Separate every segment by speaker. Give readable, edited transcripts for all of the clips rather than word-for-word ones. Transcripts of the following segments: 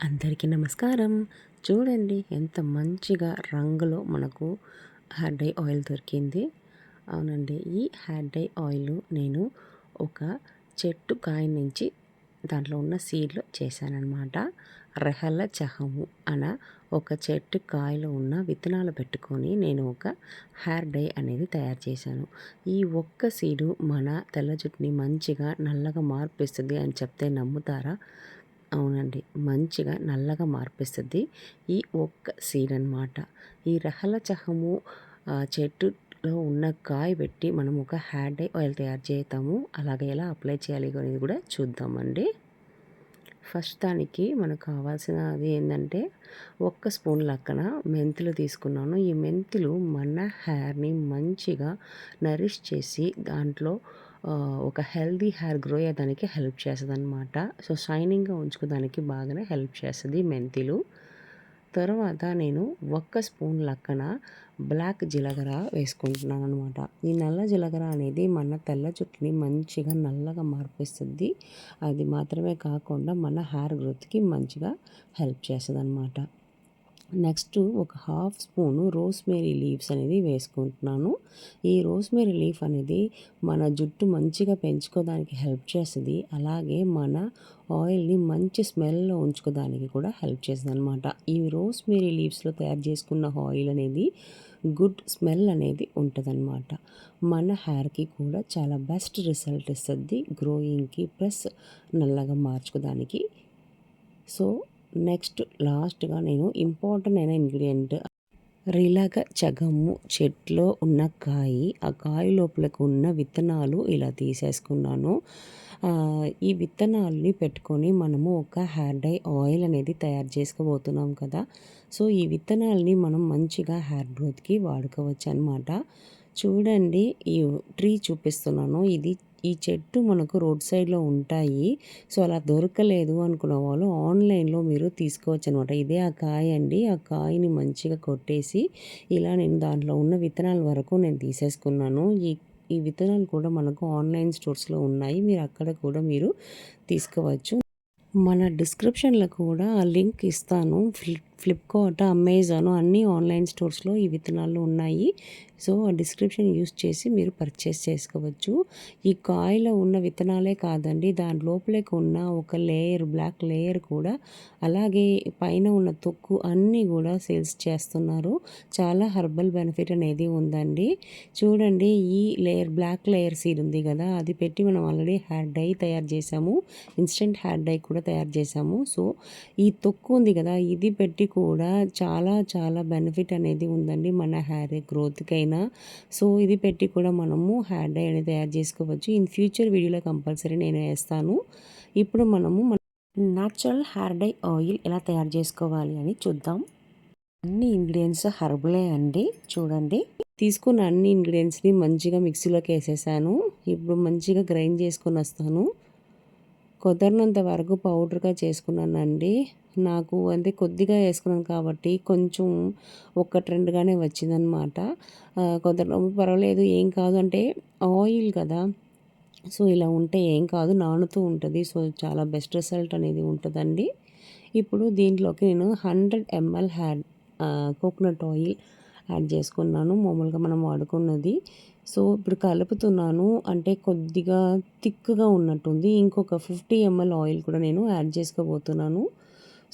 Speaker 1: అందరికీ నమస్కారం. చూడండి ఎంత మంచిగా రంగులో మనకు హెయిర్ డై ఆయిల్ దొరికింది. అవునండి, ఈ హెయిర్ డై ఆయిల్ నేను ఒక చెట్టు కాయ నుంచి దాంట్లో ఉన్న సీడ్లో చేశానన్నమాట. రెహల చహము అన ఒక చెట్టు కాయలో ఉన్న విత్తనాలు పెట్టుకొని నేను ఒక హెయిర్ డై అనేది తయారు చేశాను. ఈ ఒక్క సీడు మన తెల్ల జుట్టుని మంచిగా నల్లగా మార్పిస్తుంది అని చెప్తే నమ్ముతారా? అవునండి, మంచిగా నల్లగా మార్పిస్తుంది ఈ ఒక్క సీడ్ అనమాట. ఈ రెహల చహము చెట్టులో ఉన్న కాయ పెట్టి మనం ఒక హెయిర్ డై ఆయిల్ తయారు చేద్దాము. అలాగే ఎలా అప్లై చేయాలి అనేది కూడా చూద్దామండి. ఫస్ట్ దానికి మనకు కావాల్సినది ఏంటంటే ఒక్క స్పూన్ లక్కన మెంతులు తీసుకున్నాను. ఈ మెంతులు మన హెయిర్ని మంచిగా నరిష్ చేసి దాంట్లో ఒక హెల్దీ హెయిర్ గ్రో అయ్యేదానికి హెల్ప్ చేస్తుంది అనమాట. సో షైనింగ్గా ఉంచుకోవడానికి బాగానే హెల్ప్ చేస్తుంది మెంతులు. తర్వాత నేను ఒక్క స్పూన్ లక్కన బ్లాక్ జీలకర్ర వేసుకుంటున్నాను అనమాట. ఈ నల్ల జీలకర్ర అనేది మన తెల్ల జుట్టుని మంచిగా నల్లగా మార్పిస్తుంది. అది మాత్రమే కాకుండా మన హెయిర్ గ్రోత్కి మంచిగా హెల్ప్ చేస్తుంది అనమాట. నెక్స్ట్ ఒక హాఫ్ స్పూను రోస్మేరీ లీవ్స్ అనేది వేసుకుంటున్నాను. ఈ రోస్మేరీ లీఫ్ అనేది మన జుట్టు మంచిగా పెంచుకోవడానికి హెల్ప్ చేస్తుంది. అలాగే మన ఆయిల్ని మంచి స్మెల్లో ఉంచుకోవడానికి కూడా హెల్ప్ చేస్తుంది అనమాట. ఈ రోస్మేరీ లీవ్స్లో తయారు చేసుకున్న ఆయిల్ అనేది గుడ్ స్మెల్ అనేది ఉంటుందన్నమాట. మన హెయిర్కి కూడా చాలా బెస్ట్ రిజల్ట్ ఇస్తుంది గ్రోయింగ్కి ప్లస్ నల్లగా మార్చుకోవడానికి. సో నెక్స్ట్ లాస్ట్గా నేను ఇంపార్టెంట్ అయిన ఇంగ్రీడియంట్ రిలగ చగము చెట్లో ఉన్న కాయి, ఆ కాయ లోపలకు ఉన్న విత్తనాలు ఇలా తీసేసుకున్నాను. ఈ విత్తనాలని పెట్టుకొని మనము ఒక హెయిర్ డై ఆయిల్ అనేది తయారు చేసుకోబోతున్నాం కదా. సో ఈ విత్తనాలని మనం మంచిగా హెయిర్ గ్రోత్కి వాడుకోవచ్చు అనమాట. చూడండి, ఈ ట్రీ చూపిస్తున్నాను. ఈ చెట్టు మనకు రోడ్ సైడ్లో ఉంటాయి. సో అలా దొరకలేదు అనుకున్న వాళ్ళు ఆన్లైన్లో మీరు తీసుకోవచ్చు అనమాట. ఇదే ఆ కాయ అండి. ఆ కాయని మంచిగా కొట్టేసి ఇలా నేను దాంట్లో ఉన్న విత్తనాల వరకు నేను తీసేసుకున్నాను. ఈ విత్తనాలు కూడా మనకు ఆన్లైన్ స్టోర్స్లో ఉన్నాయి. మీరు అక్కడ కూడా మీరు తీసుకోవచ్చు. మన డిస్క్రిప్షన్లో కూడా లింక్ ఇస్తాను. ఫ్లిప్కార్ట్, అమెజాన్ అన్ని ఆన్లైన్ స్టోర్స్లో ఈ విత్తనాలు ఉన్నాయి. సో ఆ డిస్క్రిప్షన్ యూస్ చేసి మీరు పర్చేస్ చేసుకోవచ్చు. ఈ కాయలో ఉన్న విత్తనాలే కాదండి, దాని లోపలికి ఉన్న ఒక లేయర్, బ్లాక్ లేయర్ కూడా, అలాగే పైన ఉన్న తొక్కు అన్నీ కూడా సేల్స్ చేస్తున్నారు. చాలా హెర్బల్ బెనిఫిట్ అనేది ఉందండి. చూడండి, ఈ లేయర్, బ్లాక్ లేయర్ సీడ్ ఉంది కదా, అది పెట్టి మనం ఆల్రెడీ హెయిర్ డై తయారు చేసాము. ఇన్స్టెంట్ హెయిర్ డై కూడా తయారు చేసాము. సో ఈ తొక్కు ఉంది కదా, ఇది పెట్టి కూడా చాలా చాలా బెనిఫిట్ అనేది ఉందండి మన హెయిర్ గ్రోత్కైనా. సో ఇది పెట్టి కూడా మనము హెయిర్ డై అనేది తయారు చేసుకోవచ్చు. ఇన్ ఫ్యూచర్ వీడియోలో కంపల్సరీ నేను వేస్తాను. ఇప్పుడు మనము న్యాచురల్ హెయిర్ డై ఆయిల్ ఎలా తయారు చేసుకోవాలి అని చూద్దాం. అన్ని ఇంగ్రీడియంట్స్ హెర్బలే అండి. చూడండి, తీసుకున్న అన్ని ఇంగ్రీడియంట్స్ని మంచిగా మిక్సీలోకి వేసేసాను. ఇప్పుడు మంచిగా గ్రైండ్ చేసుకొని వస్తాను. కుదరనంత వరకు పౌడర్గా చేసుకున్నానండి. నాకు అంటే కొద్దిగా వేసుకున్నాను కాబట్టి కొంచెం ఒకటి రెండుగానే వచ్చిందనమాట. పర్వాలేదు, ఏం కాదు, అంటే ఆయిల్ కదా. సో ఇలా ఉంటే ఏం కాదు, నానుతూ ఉంటుంది. సో చాలా బెస్ట్ రిజల్ట్ అనేది ఉంటుందండి. ఇప్పుడు దీంట్లోకి నేను 100 ml కోకోనట్ ఆయిల్ యాడ్ చేసుకున్నాను, మామూలుగా మనం వాడుకున్నది. సో ఇప్పుడు కలుపుతున్నాను, అంటే కొద్దిగా థిక్గా ఉన్నట్టుంది. ఇంకొక 50 ml ఆయిల్ కూడా నేను యాడ్ చేసుకోబోతున్నాను.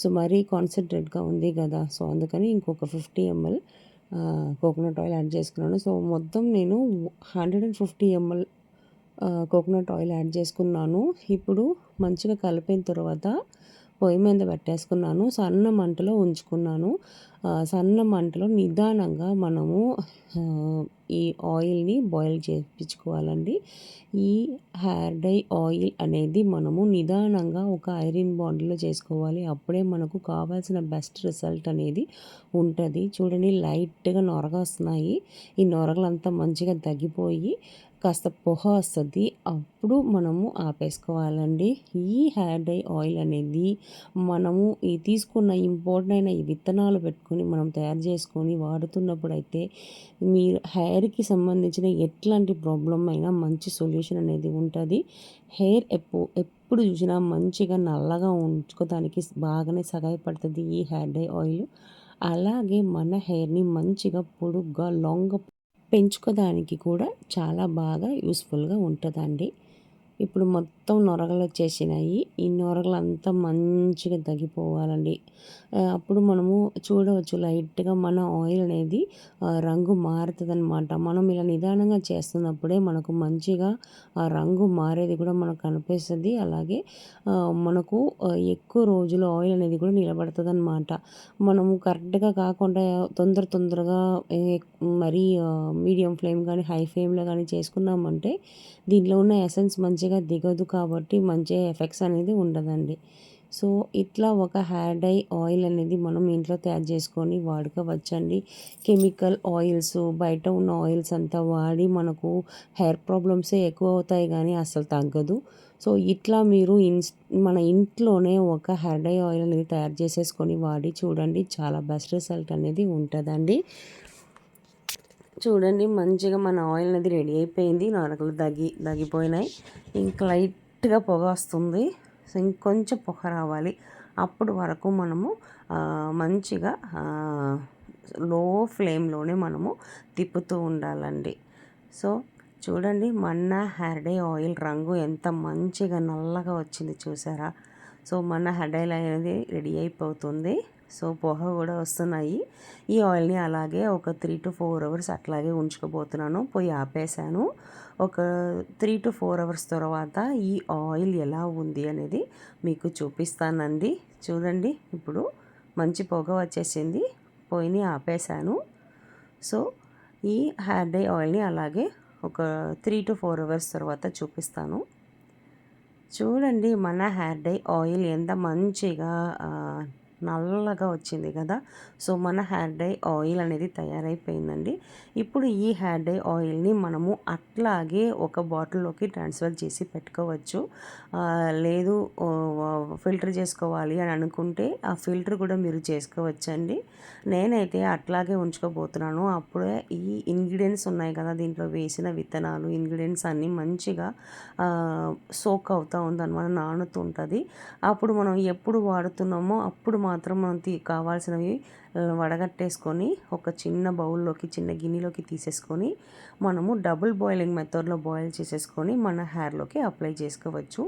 Speaker 1: సో మరీ కాన్సన్ట్రేట్గా ఉంది కదా, సో అందుకని ఇంకొక 50 ml కోకోనట్ ఆయిల్ యాడ్ చేసుకున్నాను. సో మొత్తం నేను 150 ml కోకోనట్ ఆయిల్ యాడ్ చేసుకున్నాను. ఇప్పుడు మంచిగా కలిపిన తర్వాత పొయ్యి మీద పెట్టేసుకున్నాను. సన్న మంటలో ఉంచుకున్నాను. సన్న మంటలో నిదానంగా మనము ఈ ఆయిల్ని బాయిల్ చేయించుకోవాలండి. ఈ హెయిర్ డై ఆయిల్ అనేది మనము నిదానంగా ఒక ఐరన్ బాండ్లో చేసుకోవాలి. అప్పుడే మనకు కావాల్సిన బెస్ట్ రిజల్ట్ అనేది ఉంటుంది. చూడండి, లైట్గా నొరగా వస్తున్నాయి. ఈ నొరగలంతా మంచిగా తగ్గిపోయి కాస్త పొగ వస్తుంది. అప్పుడు మనము ఆపేసుకోవాలండి. ఈ హెయిర్ డై ఆయిల్ అనేది మనము ఈ తీసుకున్న ఇంపార్టెంట్ అయిన ఈ విత్తనాలు పెట్టుకొని మనం తయారు చేసుకొని వాడుతున్నప్పుడైతే మీరు హెయిర్కి సంబంధించిన ఎట్లాంటి ప్రాబ్లం అయినా మంచి సొల్యూషన్ అనేది ఉంటుంది. హెయిర్ ఎప్పుడు చూసినా మంచిగా నల్లగా ఉంచుకోవడానికి బాగానే సహాయపడుతుంది ఈ హెయిర్ డై ఆయిల్. అలాగే మన హెయిర్ని మంచిగా పొడుగ్గా లాంగ్గా పెంచుకోవడానికి కూడా చాలా బాగా యూస్ఫుల్గా ఉంటుందండి. ఇప్పుడు మొత్తం నొరగలొచ్చేసినాయి. ఈ నొరగలంతా మంచిగా తగ్గిపోవాలండి. అప్పుడు మనము చూడవచ్చు లైట్‌గా మన ఆయిల్ అనేది రంగు మారుతదనమాట. మనం ఇలా నిదానంగా చేస్తున్నప్పుడే మనకు మంచిగా ఆ రంగు మారేది కూడా మనకు కనిపిస్తది. అలాగే మనకు ఎక్కువ రోజులు ఆయిల్ అనేది కూడా నిలబడతదనమాట. మనము కరెక్ట్‌గా కాకుండా తొందరగా మరీ మీడియం ఫ్లేమ్ గానీ, హై ఫ్లేమ్‌లో గానీ చేసుకున్నామంటే దీంట్లో ఉన్న ఎసెన్స్ మంచిగా దిగదు కాబట్టి మంచిగా ఎఫెక్ట్స్ అనేది ఉండదండి. సో, ఇట్లా ఒక హెయిర్ డై ఆయిల్ అనేది మనం ఇంట్లో తయారు చేసుకొని వాడుకోవచ్చండి. కెమికల్ ఆయిల్స్ బయట ఉన్న ఆయిల్స్ అంతా వాడి మనకు హెయిర్ ప్రాబ్లమ్సే ఎక్కువ అవుతాయి గానీ అస్సలు తగ్గదు. సో, ఇట్లా మీరు మన ఇంట్లోనే ఒక హెయిర్ డై ఆయిల్ అనేది తయారు చేసేసుకొని వాడి చూడండి. చాలా బెస్ట్ రిజల్ట్ అనేది ఉంటదండి. చూడండి మంచిగా మన ఆయిల్ అనేది రెడీ అయిపోయింది. నొరగలు దగ్గిపోయినాయి. ఇంకా లైట్‌గా పొగ వస్తుంది. సో, ఇంకొంచెం పొగ రావాలి. అప్పుడు వరకు మనము మంచిగా లో ఫ్లేమ్‌లోనే మనము తిప్పుతూ ఉండాలండి. సో, చూడండి మన హెయిర్ డై ఆయిల్ రంగు ఎంత మంచిగా నల్లగా వచ్చింది చూసారా? సో, మన హెయిర్ డై అనేది రెడీ అయిపోతుంది. సో, పొగ కూడా వస్తున్నాయి. ఈ ఆయిల్‌ని అలాగే ఒక 3-4 అవర్స్ అట్లాగే ఉంచుకోబోతున్నాను. పొయ్యి ఆపేసాను. ఒక 3-4 అవర్స్ తర్వాత ఈ ఆయిల్ ఎలా ఉంది అనేది మీకు చూపిస్తానండి. చూడండి ఇప్పుడు మంచి పొగ వచ్చేసింది. పొయ్యిని ఆపేసాను. సో, ఈ హెయిర్ డై ఆయిల్‌ని అలాగే ఒక 3-4 అవర్స్ తర్వాత చూపిస్తాను. చూడండి మన హెయిర్ డై ఆయిల్ ఎంత మంచిగా నల్లగా వచ్చింది కదా! సో, మన హెయిర్ డై ఆయిల్ అనేది తయారైపోయిందండి. ఇప్పుడు ఈ హెయిర్ డై ఆయిల్‌ని మనము అట్లాగే ఒక బాటిల్‌లోకి ట్రాన్స్‌ఫర్ చేసి పెట్టుకోవచ్చు. లేదు ఫిల్టర్ చేసుకోవాలి అని అనుకుంటే ఆ ఫిల్టర్ కూడా మీరు చేసుకోవచ్చండి. నేనైతే అట్లాగే ఉంచుకోబోతున్నాను. అప్పుడే ఈ ఇంగ్రీడియెంట్స్ ఉన్నాయి కదా! దీంట్లో వేసిన విత్తనాలు, ఇంగ్రీడియెంట్స్ అన్నీ మంచిగా సోక్ అవుతూ ఉందన్నమాట. నానుతూ ఉంటుంది. అప్పుడు మనం ఎప్పుడు వాడుతున్నామో అప్పుడు మాత్రం మనం కావాల్సినవి వడగట్టేసుకొని ఒక చిన్న బౌల్లోకి, చిన్న గిన్నెలోకి తీసేసుకొని మనము డబుల్ బాయిలింగ్ మెథడ్‌లో బాయిల్ చేసేసుకొని మన హెయిర్‌లోకి అప్లై చేసుకోవచ్చు.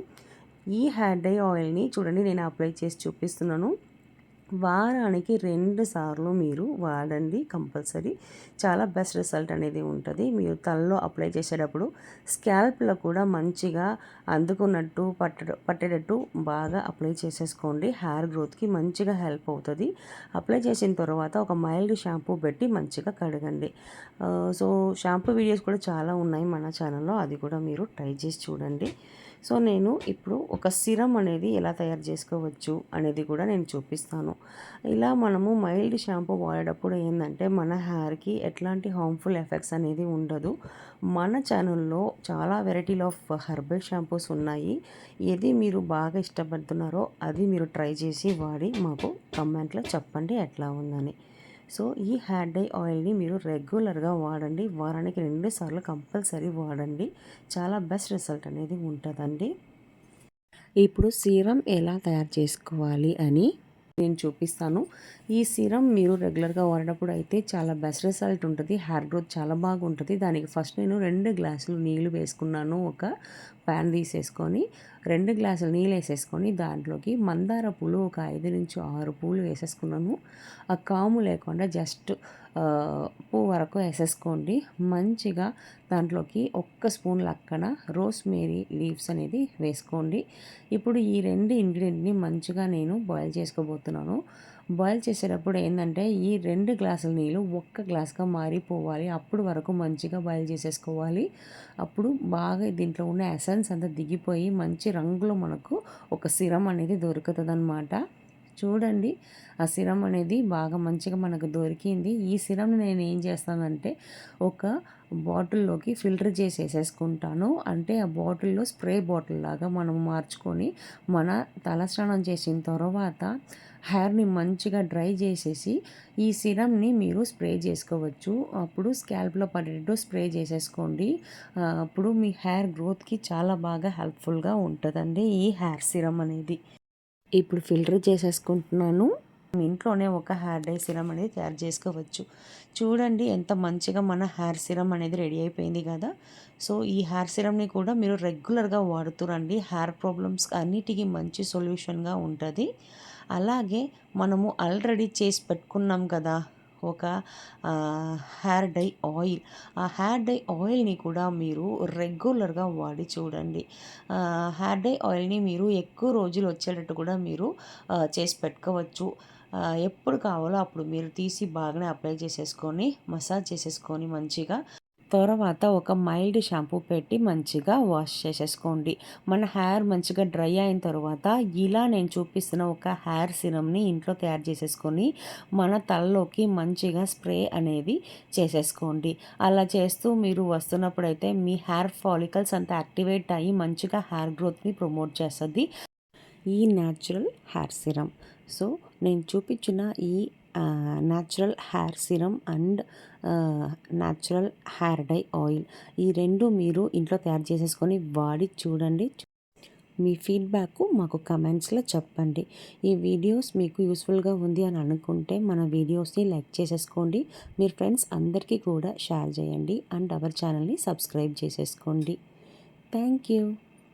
Speaker 1: ఈ హెయిర్ డై ఆయిల్‌ని చూడండి నేను అప్లై చేసి చూపిస్తున్నాను. వారానికి 2 సార్లు మీరు వాడండి కంపల్సరీ. చాలా బెస్ట్ రిజల్ట్ అనేది ఉంటుంది. మీరు తలలో అప్లై చేసేటప్పుడు స్కాల్ప్‌లో కూడా మంచిగా అందుకున్నట్టు పట్టేటట్టు బాగా అప్లై చేసేసుకోండి. హెయిర్ గ్రోత్‌కి మంచిగా హెల్ప్ అవుతుంది. అప్లై చేసిన తర్వాత ఒక మైల్డ్ షాంపూ పెట్టి మంచిగా కడగండి. సో, షాంపూ వీడియోస్ కూడా చాలా ఉన్నాయి మన ఛానల్‌లో. అది కూడా మీరు ట్రై చేసి చూడండి. సో, నేను ఇప్పుడు ఒక సిరమ్ అనేది ఎలా తయారు చేసుకోవచ్చు అనేది కూడా నేను చూపిస్తాను. ఇలా మనము మైల్డ్ షాంపూ వాడేటప్పుడు ఏందంటే మన హెయిర్‌కి ఎట్లాంటి హార్మ్‌ఫుల్ ఎఫెక్ట్స్ అనేది ఉండదు. మన ఛానల్‌లో చాలా వెరైటీలు ఆఫ్ హెర్బల్ షాంపూస్ ఉన్నాయి. ఏది మీరు బాగా ఇష్టపడుతున్నారో అది మీరు ట్రై చేసి వాడి మాకు కామెంట్‌లో చెప్పండి ఎట్లా ఉందని. సో, ఈ హెయిర్ డై ఆయిల్‌ని మీరు రెగ్యులర్‌గా వాడండి. వారానికి 2 సార్లు కంపల్సరీ వాడండి. చాలా బెస్ట్ రిజల్ట్ అనేది ఉంటదండి. ఇప్పుడు సీరం ఎలా తయారు చేసుకోవాలి అని నేను చూపిస్తాను. ఈ సీరం మీరు రెగ్యులర్‌గా వాడినప్పుడు అయితే చాలా బెస్ట్ రిజల్ట్ ఉంటది. హెయిర్ గ్రోత్ చాలా బాగుంటది. దానికి ఫస్ట్ నేను 2 గ్లాసులు నీళ్లు వేసుకున్నాను. ఒక ప్యాన్ తీసేసుకొని 2 గ్లాసులు నీళ్ళేసేసుకొని దాంట్లోకి మందార పూలు ఒక 5-6 పూలు వేసేసుకున్నాను. ఆ కాము లేకుండా జస్ట్ పువ్వు వరకు వేసేసుకోండి. మంచిగా దాంట్లోకి ఒక్క స్పూన్ లక్కన రోస్‌మేరీ లీవ్స్ అనేది వేసుకోండి. ఇప్పుడు ఈ 2 ఇంగ్రీడియంట్‌ని మంచిగా నేను బాయిల్ చేసుకోబోతున్నాను. బాయిల్ చేసేటప్పుడు ఏందంటే ఈ 2 గ్లాసుల నీళ్ళు ఒక్క గ్లాస్‌గా మారిపోవాలి. అప్పుడు వరకు మంచిగా బాయిల్ చేసేసుకోవాలి. అప్పుడు బాగా దీంట్లో ఉన్న ఎసెన్స్ అంతా దిగిపోయి మంచి రంగులో మనకు ఒక సిరమ్ అనేది దొరుకుతదనమాట. చూడండి ఆ సిరమ్ అనేది బాగా మంచిగా మనకు దొరికింది. ఈ సిరమ్‌ని నేను ఏం చేస్తానంటే ఒక బాటిల్‌లోకి ఫిల్టర్ చేసేసుకుంటాను. అంటే ఆ బాటిల్‌లో స్ప్రే బాటిల్ లాగా మనం మార్చుకొని మన తలస్నానం చేసిన తర్వాత హెయిర్‌ని మంచిగా డ్రై చేసేసి ఈ సిరమ్‌ని మీరు స్ప్రే చేసుకోవచ్చు. అప్పుడు స్కాల్ప్‌లో పడేటట్టు స్ప్రే చేసేసుకోండి. అప్పుడు మీ హెయిర్ గ్రోత్‌కి చాలా బాగా హెల్ప్‌ఫుల్‌గా ఉంటదండి ఈ హెయిర్ సిరమ్ అనేది. ఇప్పుడు ఫిల్టర్ చేసేసుకుంటున్నాను. ఇంట్లోనే ఒక హెయిర్ డై సిరమ్ అనేది తయారు చేసుకోవచ్చు. చూడండి ఎంత మంచిగా మన హెయిర్ సిరమ్ అనేది రెడీ అయిపోయింది కదా! సో, ఈ హెయిర్ సిరమ్‌ని కూడా మీరు రెగ్యులర్‌గా వాడుతూ రండి. హెయిర్ ప్రాబ్లమ్స్ అన్నిటికి మంచి సొల్యూషన్‌గా ఉంటది. అలాగే మనము ఆల్రెడీ చేసి పెట్టుకున్నాం కదా! ఒక హెయిర్ డై ఆయిల్. ఆ హెయిర్ డై ఆయిల్‌ని కూడా మీరు రెగ్యులర్‌గా వాడి చూడండి. హెయిర్ డై ఆయిల్‌ని మీరు ఎక్కువ రోజులు వచ్చేటట్టు కూడా మీరు చేసి పెట్టుకోవచ్చు. ఎప్పుడు కావాలో అప్పుడు మీరు తీసి బాగానే అప్లై చేసేసుకొని, మసాజ్ చేసేసుకొని మంచిగా తర్వాత ఒక మైల్డ్ షాంపూ పెట్టి మంచిగా వాష్ చేసేసుకోండి. మన హెయిర్ మంచిగా డ్రై అయిన తర్వాత ఇలా నేను చూపిస్తున్న ఒక హెయిర్ సిరమ్‌ని ఇంట్లో తయారు చేసేసుకొని మన తలలోకి మంచిగా స్ప్రే అనేది చేసేసుకోండి. అలా చేస్తూ మీరు వస్తున్నప్పుడైతే మీ హెయిర్ ఫాలికల్స్ అంతా యాక్టివేట్ అయ్యి మంచిగా హెయిర్ గ్రోత్‌ని ప్రమోట్ చేస్తది. ఈ న్యాచురల్ హెయిర్ సిరమ్. సో, నేను చూపించిన ఈ natural hair serum and natural hair dye oil ఈ 2 మీరు ఇంట్లో తయారు చేసేసుకొని వాడి చూడండి. మీ ఫీడ్‌బ్యాక్ మాకు కమెంట్స్‌లో చెప్పండి. ఈ వీడియోస్ మీకు యూస్‌ఫుల్‌గా ఉంది అని అనుకుంటే మన వీడియోస్‌ని లైక్ చేసేసుకోండి. మీ ఫ్రెండ్స్ అందరికీ కూడా షేర్ చేయండి. అండ్ అవర్ ఛానల్‌ని సబ్స్క్రైబ్ చేసేసుకోండి. Thank you.